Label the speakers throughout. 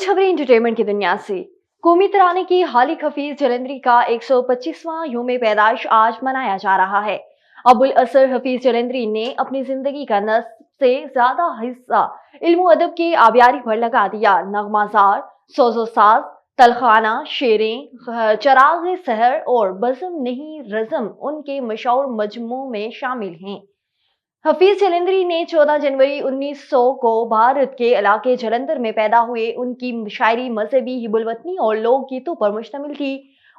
Speaker 1: कुछ खबरें एंटरटेनमेंट की दुनिया से। कौमी तराने की हालिक हफीज जलंधरी का 125वां यूम पैदाइश आज मनाया जा रहा है। अबुल असर हफीज जलंधरी ने अपनी जिंदगी का नस्फ से ज्यादा हिस्सा इल्म अदब की आबियारी पर लगा दिया। नगमाजार, सोजो साज, तलखाना, शेरें, चराग सहर और बज़म नहीं रज़म उनके मशहूर मजमू में शामिल हैं। हफीज जलंधरी ने 14 जनवरी 1900 को भारत के इलाके जलंधर में पैदा हुए। उनकी शायरी मजहबी, हिबुल-वतनी और लोक गीतों पर मुश्तमिल थी।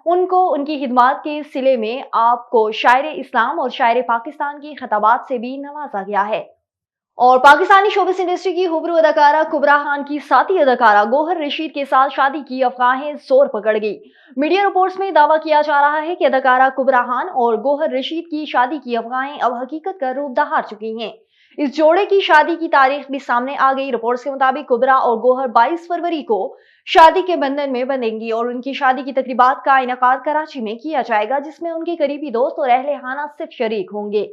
Speaker 1: उनको उनकी खिदमात के सिले में आपको शायर इस्लाम और शायर पाकिस्तान की खिताबात से भी नवाजा गया है। और पाकिस्तानी शोबिस इंडस्ट्री की हुबरू अदाकारा कुबरा खान की साथी अदाकारा गौहर रशीद के साथ शादी की अफवाहें जोर पकड़ गई। मीडिया रिपोर्ट्स में दावा किया जा रहा है कि अदाकारा कुबरा खान और गौहर रशीद की शादी की अफवाहें अब हकीकत का रूप धार चुकी हैं। इस जोड़े की शादी की तारीख भी सामने आ गई। रिपोर्ट्स के मुताबिक कुबरा और गौहर 22 फरवरी को शादी के बंधन में बंधेंगी और उनकी शादी की तकरीबात का इनेकाद कराची में किया जाएगा, जिसमें उनके करीबी दोस्त और अहले खाना सिर्फ शरीक होंगे।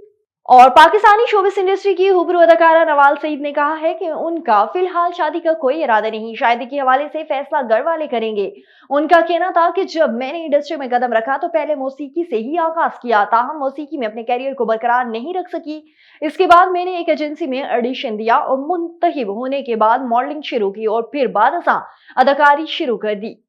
Speaker 1: और पाकिस्तानी शोबिस इंडस्ट्री की हुबरू अदाकारा नवाल सईद ने कहा है कि उनका फिलहाल शादी का कोई इरादा नहीं, शादी के हवाले से फैसला घर वाले करेंगे। उनका कहना था कि जब मैंने इंडस्ट्री में कदम रखा तो पहले मौसीकी से ही आगाज किया, ताहम मौसीकी में अपने कैरियर को बरकरार नहीं रख सकी। इसके बाद मैंने एक एजेंसी में ऑडिशन दिया और मुंतखब होने के बाद मॉडलिंग शुरू की और फिर बाद अदाकारी शुरू कर दी।